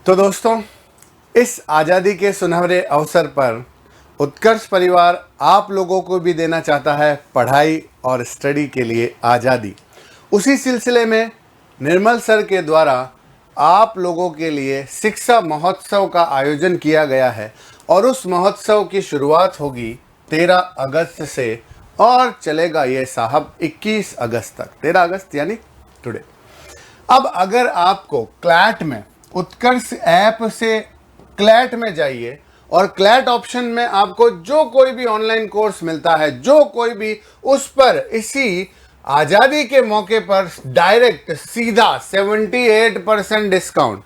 तो दोस्तों, इस आज़ादी के सुनहरे अवसर पर उत्कर्ष परिवार आप लोगों को भी देना चाहता है पढ़ाई और स्टडी के लिए आज़ादी। उसी सिलसिले में निर्मल सर के द्वारा आप लोगों के लिए शिक्षा महोत्सव का आयोजन किया गया है और उस महोत्सव की शुरुआत होगी 13 अगस्त से और चलेगा ये साहब 21 अगस्त तक। 13 अगस्त यानी टुडे। अब अगर आपको क्लैट में उत्कर्ष ऐप से क्लैट में जाइए और क्लैट ऑप्शन में आपको जो कोई भी ऑनलाइन कोर्स मिलता है, जो कोई भी, उस पर इसी आज़ादी के मौके पर डायरेक्ट सीधा 78% डिस्काउंट।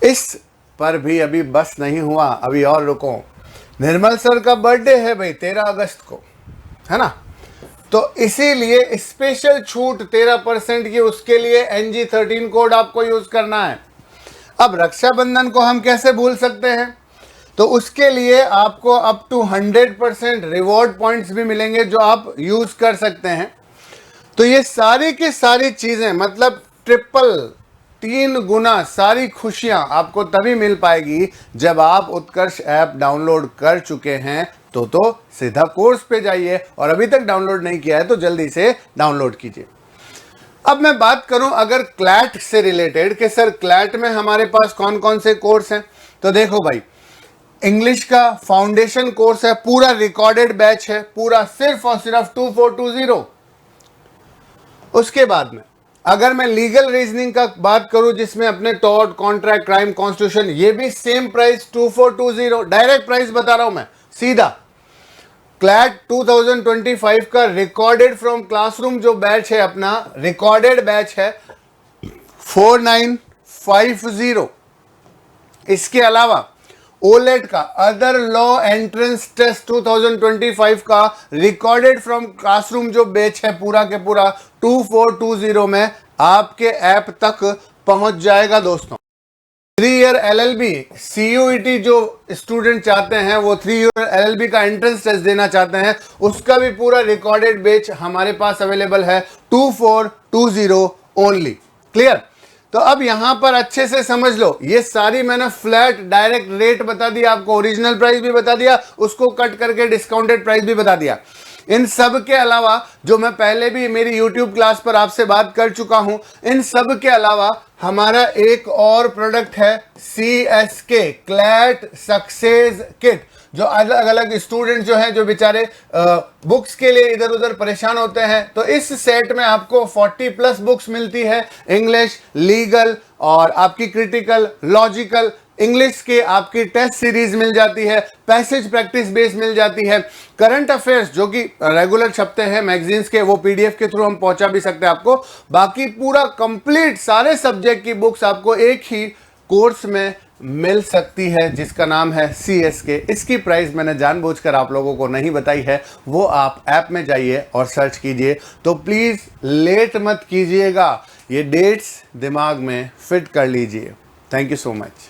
इस पर भी अभी बस नहीं हुआ, अभी और रुको। निर्मल सर का बर्थडे है भाई 13 अगस्त को, है ना, तो इसीलिए स्पेशल छूट 13% की, उसके लिए NG13 कोड आपको यूज करना है। अब रक्षाबंधन को हम कैसे भूल सकते हैं, तो उसके लिए आपको अप टू 100% रिवॉर्ड पॉइंट्स भी मिलेंगे जो आप यूज कर सकते हैं। तो ये सारी की सारी चीजें, मतलब ट्रिपल 3 गुना सारी खुशियां आपको तभी मिल पाएगी जब आप उत्कर्ष ऐप डाउनलोड कर चुके हैं। तो सीधा कोर्स पे जाइए और अभी तक डाउनलोड नहीं किया है तो जल्दी से डाउनलोड कीजिए। अब मैं बात करूं अगर क्लैट से रिलेटेड कि सर क्लैट में हमारे पास कौन कौन से कोर्स हैं, तो देखो भाई, इंग्लिश का फाउंडेशन कोर्स है, पूरा रिकॉर्डेड बैच है, पूरा सिर्फ और सिर्फ 2420। उसके बाद में अगर मैं लीगल रीजनिंग का बात करूं जिसमें अपने टॉर्ट, कॉन्ट्रैक्ट, क्राइम, कॉन्स्टिट्यूशन, ये भी सेम प्राइस 2420। डायरेक्ट प्राइस बता रहा हूं मैं सीधा। क्लैट 2025 का रिकॉर्डेड फ्रॉम क्लासरूम जो बैच है, अपना रिकॉर्डेड बैच है 4950। इसके अलावा ओलेट का अदर लॉ एंट्रेंस टेस्ट 2025 का रिकॉर्डेड फ्रॉम क्लासरूम जो बैच है पूरा के पूरा 2420 में आपके ऐप तक पहुंच जाएगा दोस्तों। 3 ईयर LLB CUET जो स्टूडेंट चाहते हैं, वो 3 ईयर LLB का एंट्रेंस टेस्ट देना चाहते हैं, उसका भी पूरा रिकॉर्डेड बैच हमारे पास अवेलेबल है 2420 ओनली। क्लियर? तो अब यहां पर अच्छे से समझ लो, ये सारी मैंने फ्लैट डायरेक्ट रेट बता दिया आपको, ओरिजिनल प्राइस भी बता दिया, उसको कट करके डिस्काउंटेड प्राइस भी बता दिया। इन सब के अलावा जो मैं पहले भी मेरी YouTube क्लास पर आपसे बात कर चुका हूं, इन सब के अलावा हमारा एक और प्रोडक्ट है CSK क्लैट सक्सेस किट, जो अलग अलग स्टूडेंट जो हैं, जो बेचारे बुक्स के लिए इधर उधर परेशान होते हैं, तो इस सेट में आपको 40+ बुक्स मिलती है, इंग्लिश, लीगल और आपकी क्रिटिकल, लॉजिकल, इंग्लिश के आपकी टेस्ट सीरीज मिल जाती है, पैसेज प्रैक्टिस बेस मिल जाती है, करंट अफेयर्स जो कि रेगुलर छपते हैं मैगजीन्स के, वो PDF के थ्रू हम पहुंचा भी सकते हैं आपको। बाकी पूरा कंप्लीट सारे सब्जेक्ट की बुक्स आपको एक ही कोर्स में मिल सकती है जिसका नाम है CSK। इसकी प्राइस मैंने जानबूझकर आप लोगों को नहीं बताई है, वो आप ऐप में जाइए और सर्च कीजिए। तो प्लीज लेट मत कीजिएगा, ये डेट्स दिमाग में फिट कर लीजिए। Thank you so much.